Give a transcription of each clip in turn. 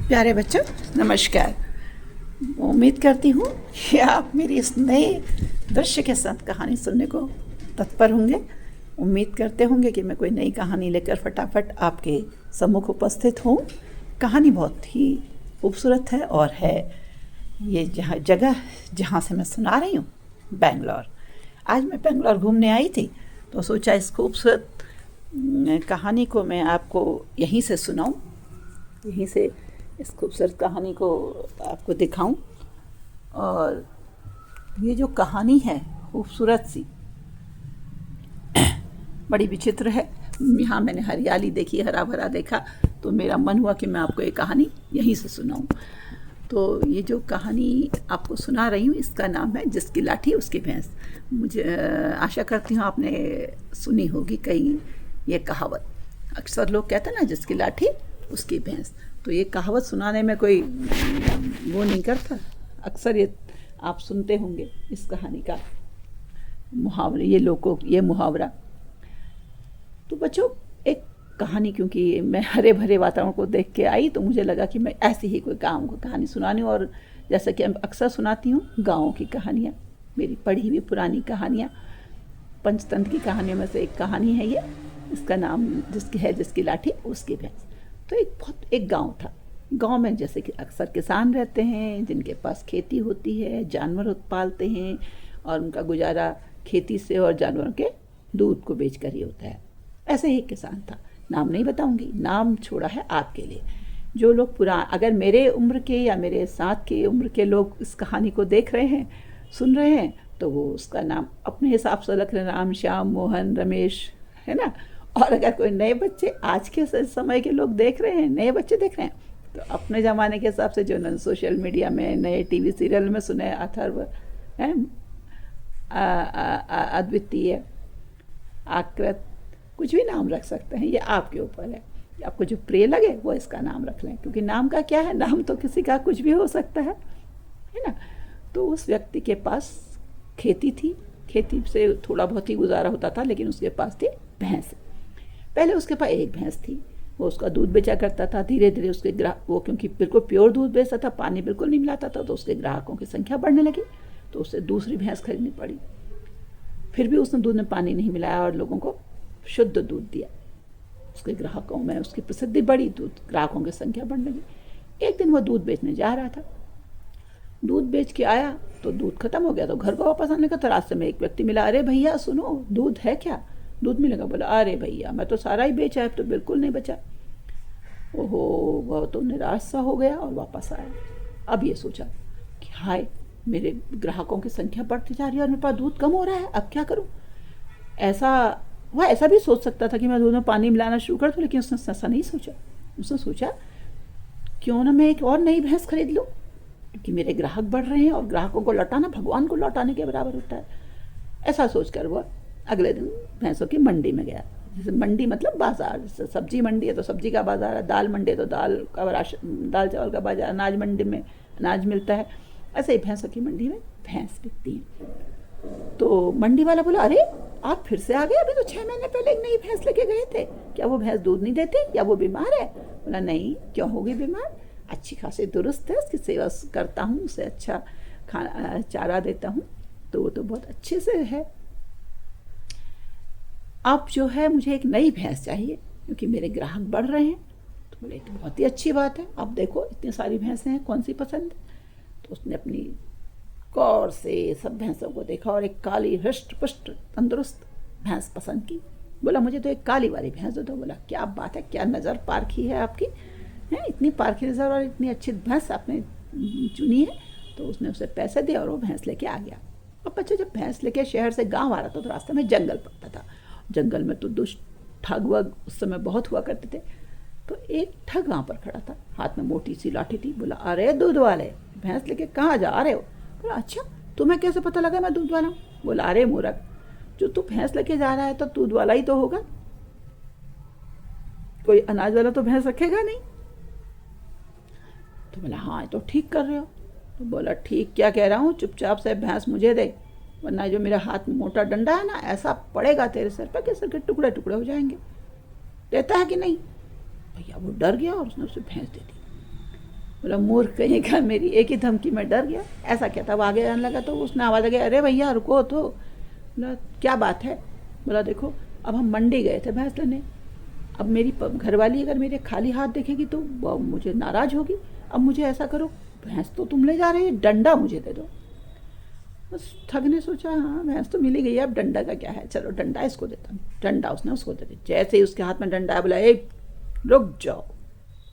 प्यारे बच्चों, नमस्कार। उम्मीद करती हूँ कि आप मेरी इस नए दृश्य के साथ कहानी सुनने को तत्पर होंगे। उम्मीद करते होंगे कि मैं कोई नई कहानी लेकर फटाफट आपके सम्मुख उपस्थित हूँ। कहानी बहुत ही खूबसूरत है और है ये जहाँ से मैं सुना रही हूँ, बेंगलोर। आज मैं बेंगलोर घूमने आई थी तो सोचा इस खूबसूरत कहानी को मैं आपको यहीं से सुनाऊं, यहीं से इस खूबसूरत कहानी को आपको दिखाऊं। और ये जो कहानी है खूबसूरत सी, बड़ी विचित्र है। यहाँ मैंने हरियाली देखी, हरा भरा देखा, तो मेरा मन हुआ कि मैं आपको ये कहानी यहीं से सुनाऊं। तो ये जो कहानी आपको सुना रही हूँ इसका नाम है जिसकी लाठी उसकी भैंस। मुझे आशा करती हूँ आपने सुनी होगी कहीं ये कहावत। अक्सर लोग कहते हैं ना, जिसकी लाठी उसकी भैंस। तो ये कहावत सुनाने में कोई वो नहीं करता। अक्सर ये आप सुनते होंगे इस कहानी का मुहावरे, ये मुहावरा। तो बच्चों, एक कहानी, क्योंकि मैं हरे भरे वातावरण को देख के आई तो मुझे लगा कि मैं ऐसी ही कोई गाँव की कहानी सुनानी हूँ। और जैसा कि मैं अक्सर सुनाती हूँ गाँव की कहानियाँ, मेरी पढ़ी हुई पुरानी कहानियाँ, पंचतंत्र की कहानियों में से एक कहानी है ये। इसका नाम जिसकी लाठी उसकी भैंस। तो एक गांव था। गांव में जैसे कि अक्सर किसान रहते हैं जिनके पास खेती होती है, जानवर पालते हैं और उनका गुजारा खेती से और जानवरों के दूध को बेचकर ही होता है। ऐसे ही किसान था। नाम नहीं बताऊंगी, नाम छोड़ा है आपके लिए। जो लोग अगर मेरे उम्र के या मेरे साथ की उम्र के लोग इस कहानी को देख रहे हैं, सुन रहे हैं, तो वो उसका नाम अपने हिसाब से रख लें, राम, श्याम, मोहन, रमेश, है ना। और अगर कोई नए बच्चे आज के समय के लोग देख रहे हैं, नए बच्चे देख रहे हैं, तो अपने ज़माने के हिसाब से जो न सोशल मीडिया में, नए टीवी सीरियल में सुने, अथर्व है, अद्वितीय, आकृत, कुछ भी नाम रख सकते हैं। ये आपके ऊपर है, आपको जो प्रिय लगे वो इसका नाम रख लें। क्योंकि नाम का क्या है, नाम तो किसी का कुछ भी हो सकता है ना। तो उस व्यक्ति के पास खेती थी, खेती से थोड़ा बहुत ही गुजारा होता था, लेकिन उसके पास थी भैंस। पहले उसके पास एक भैंस थी, वो उसका दूध बेचा करता था। धीरे धीरे उसके वो क्योंकि बिल्कुल प्योर दूध बेचता था, पानी बिल्कुल नहीं मिलाता था, तो उसके ग्राहकों की संख्या बढ़ने लगी, तो उसे दूसरी भैंस खरीदनी पड़ी। फिर भी उसने दूध में पानी नहीं मिलाया और लोगों को शुद्ध दूध दिया। उसके ग्राहकों में उसकी प्रसिद्धि बढ़ी, दूध ग्राहकों की संख्या बढ़ने लगी। एक दिन वो दूध बेचने जा रहा था, दूध बेच के आया तो दूध खत्म हो गया। तो घर को वापस आने का तो रास्ते में एक व्यक्ति मिला, अरे भैया सुनो, दूध है क्या? दूध मिलेगा? बोला, अरे भैया मैं तो सारा ही बेचा है, तो बिल्कुल नहीं बचा। ओहो, वह तो निराश सा हो गया और वापस आया। अब ये सोचा कि हाय, मेरे ग्राहकों की संख्या बढ़ती जा रही है और मेरे पास दूध कम हो रहा है, अब क्या करूं? वह ऐसा भी सोच सकता था कि मैं दूध में पानी मिलाना शुरू कर दूं, लेकिन उसने ऐसा नहीं सोचा। उसने सोचा क्यों ना मैं एक और नई भैंस खरीद लूं, क्योंकि मेरे ग्राहक बढ़ रहे हैं और ग्राहकों को लौटाना भगवान को लौटाने के बराबर होता है। ऐसा सोचकर वह अगले दिन भैंसों की मंडी में गया। जैसे मंडी मतलब बाजार, जैसे सब्जी मंडी है तो सब्जी का बाजार है, दाल मंडी है तो दाल चावल का बाजार, अनाज मंडी में अनाज मिलता है। ऐसे ही भैंसों की मंडी में भैंस बिकती है। तो मंडी वाला बोला, अरे आप फिर से आ गए, अभी तो 6 महीने पहले एक नई भैंस लेके गए थे, क्या वो भैंस दूध नहीं देती या वो बीमार है? बोला, नहीं, क्यों होगी बीमार, अच्छी खासी दुरुस्त है, उसकी सेवा करता हूँ, उसे अच्छा चारा देता हूँ, तो वो तो बहुत अच्छे से है। अब जो है मुझे एक नई भैंस चाहिए क्योंकि मेरे ग्राहक बढ़ रहे हैं। तो बोले, तो बहुत ही अच्छी बात है, अब देखो इतनी सारी भैंसें हैं, कौन सी पसंद है? तो उसने अपनी गौर से सब भैंसों को देखा और एक काली हृष्ट पुष्ट तंदुरुस्त भैंस पसंद की। बोला, मुझे तो एक काली वाली भैंस दे दो। बोला, क्या बात है, क्या नज़र पारखी है आपकी, है इतनी पारखी नज़र और इतनी अच्छी भैंस आपने चुनी है। तो उसने उसे पैसे दिए और वो भैंस लेके आ गया। अब बच्चे जब भैंस लेके शहर से गाँव आ रहा था तो रास्ते में जंगल पड़ता था। जंगल में तो दुष्ट ठग वग उस समय बहुत हुआ करते थे। तो एक ठग वहाँ पर खड़ा था, हाथ में मोटी सी लाठी थी। बोला, अरे दूध वाले, भैंस लेके कहाँ जा रहे हो? बोला, अच्छा तुम्हें कैसे पता लगा मैं दूध वाला हूँ? बोला, अरे मूर्ख, जो तू भैंस लेके जा रहा है तो दूध वाला ही तो होगा, कोई अनाज वाला तो भैंस रखेगा नहीं। तो बोला, हाँ तो ठीक कर रहे हो। तो बोला, ठीक क्या कह रहा हूँ, चुपचाप से भैंस मुझे दे, वरना जो मेरा हाथ में मोटा डंडा है ना, ऐसा पड़ेगा तेरे सिर पर कि सिर के टुकड़े टुकड़े हो जाएंगे। देता है कि नहीं? भैया वो डर गया और उसने उसे भैंस दे दी। बोला मूर्ख कहीं का, मेरी एक ही धमकी में डर गया। ऐसा क्या था, वो आगे आने लगा तो उसने आवाज़ लगी, अरे भैया रुको तो। बोला क्या बात है। बोला देखो अब हम मंडी गए थे भैंस लेने, अब मेरी घरवाली अगर मेरे खाली हाथ देखेगी तो वो मुझे नाराज़ होगी। अब मुझे ऐसा करो, भैंस तो तुम ले जा रहे हो, डंडा मुझे दे दो। बस ठग ने सोचा हाँ भैंस तो मिली गई है, अब डंडा का क्या है, चलो डंडा इसको देता हूँ। डंडा उसने उसको दे दिया। जैसे ही उसके हाथ में डंडा आया, बोला ए रुक जाओ,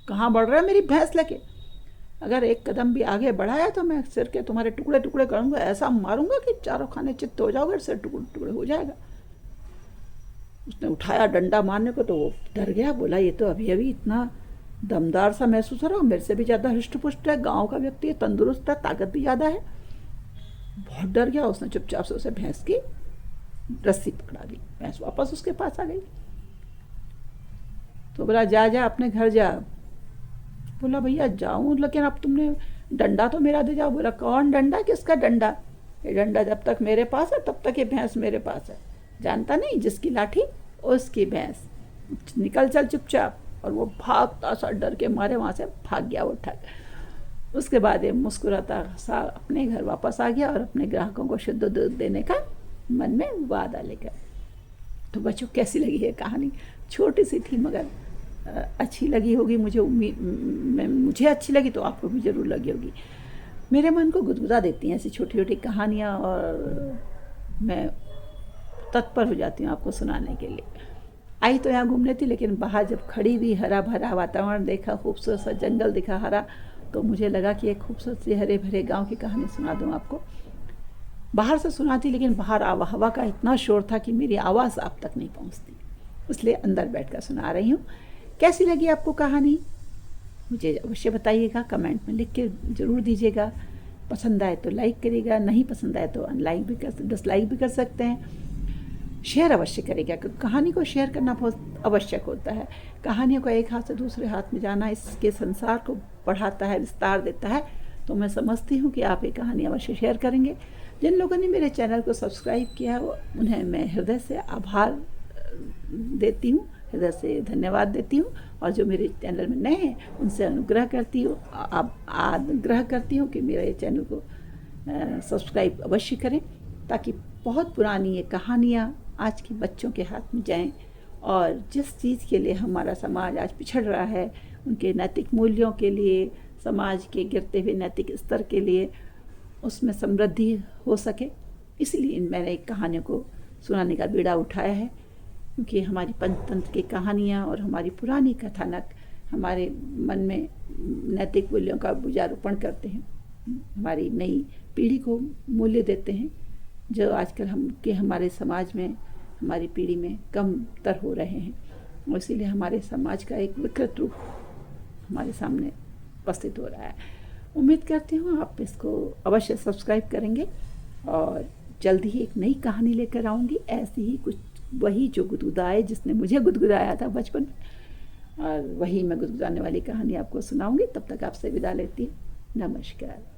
कहाँ बढ़ रहा है मेरी भैंस लेके, अगर एक कदम भी आगे बढ़ाया तो मैं सिर के तुम्हारे टुकड़े टुकड़े करूँगा, ऐसा मारूंगा कि चारों खाने चित्त हो जाओगे, सिर टुकड़े टुकड़े हो जाएगा। उसने उठाया डंडा मारने को तो वो डर गया। बोला ये तो अभी अभी इतना दमदार सा महसूस हो रहा है, मेरे से भी ज़्यादा हृष्ट पुष्ट है, गाँव का व्यक्ति है, तंदुरुस्त है, ताकत भी ज़्यादा है। बहुत डर गया। उसने चुपचाप से उसे भैंस की रस्सी पकड़ा दी, भैंस वापस उसके पास आ गई। तो बोला जा जा अपने घर जा। बोला भैया जाऊँ, लेकिन अब तुमने डंडा तो मेरा दे जाओ। बोला कौन डंडा, किसका डंडा, ये डंडा जब तक मेरे पास है तब तक ये भैंस मेरे पास है, जानता नहीं, जिसकी लाठी उसकी भैंस, निकल चल चुपचाप। और वो भागता सा डर के मारे वहाँ से भाग गया वो ठग। उसके बाद ये मुस्कुराता सा अपने घर वापस आ गया और अपने ग्राहकों को शुद्ध दूध देने का मन में वादा लेकर। तो बच्चों कैसी लगी है कहानी, छोटी सी थी मगर अच्छी लगी होगी, मुझे अच्छी लगी तो आपको भी ज़रूर लगी होगी। मेरे मन को गुदगुदा देती हैं ऐसी छोटी छोटी कहानियाँ और मैं तत्पर हो जाती हूँ आपको सुनाने के लिए। आई तो यहाँ घूमने थी, लेकिन बाहर जब खड़ी हुई, हरा भरा वातावरण देखा, खूबसूरत सा जंगल दिखा हरा, तो मुझे लगा कि एक खूबसूरत सी हरे भरे गांव की कहानी सुना दूँ आपको। बाहर से सुनाती, लेकिन बाहर हवा का इतना शोर था कि मेरी आवाज़ आप तक नहीं पहुँचती, इसलिए अंदर बैठकर सुना रही हूँ। कैसी लगी आपको कहानी मुझे अवश्य बताइएगा, कमेंट में लिख के ज़रूर दीजिएगा। पसंद आए तो लाइक करिएगा, नहीं पसंद आए तो अनलाइक भी कर, डिसलाइक भी कर सकते हैं। शेयर अवश्य करेगा, क्योंकि कहानी को शेयर करना बहुत आवश्यक होता है। कहानियों को एक हाथ से दूसरे हाथ में जाना इसके संसार को बढ़ाता है, विस्तार देता है। तो मैं समझती हूँ कि आप ये कहानी अवश्य शेयर करेंगे। जिन लोगों ने मेरे चैनल को सब्सक्राइब किया उन्हें मैं हृदय से आभार देती हूँ, हृदय से धन्यवाद देती हूँ। और जो मेरे चैनल में नए हैं उनसे अनुग्रह करती हूँ, आग्रह करती हूँ कि मेरे चैनल को सब्सक्राइब अवश्य करें, ताकि बहुत पुरानी ये कहानियाँ आज के बच्चों के हाथ में जाएं और जिस चीज़ के लिए हमारा समाज आज पिछड़ रहा है, उनके नैतिक मूल्यों के लिए, समाज के गिरते हुए नैतिक स्तर के लिए, उसमें समृद्धि हो सके। इसलिए मैंने एक कहानियों को सुनाने का बीड़ा उठाया है, क्योंकि हमारी पंचतंत्र की कहानियाँ और हमारी पुरानी कथानक हमारे मन में नैतिक मूल्यों का बुझारोपण करते हैं, हमारी नई पीढ़ी को मूल्य देते हैं जो आजकल हमारे समाज में, हमारी पीढ़ी में कम तर हो रहे हैं। और इसीलिए हमारे समाज का एक विकृत रूप हमारे सामने उपस्थित हो रहा है। उम्मीद करती हूँ आप इसको अवश्य सब्सक्राइब करेंगे और जल्दी ही एक नई कहानी लेकर आऊँगी, ऐसी ही कुछ, वही जो गुदगुदाए, जिसने मुझे गुदगुदाया था बचपन में, और वही मैं गुदगुदाने वाली कहानी आपको सुनाऊँगी। तब तक आपसे विदा लेती हूँ। नमस्कार।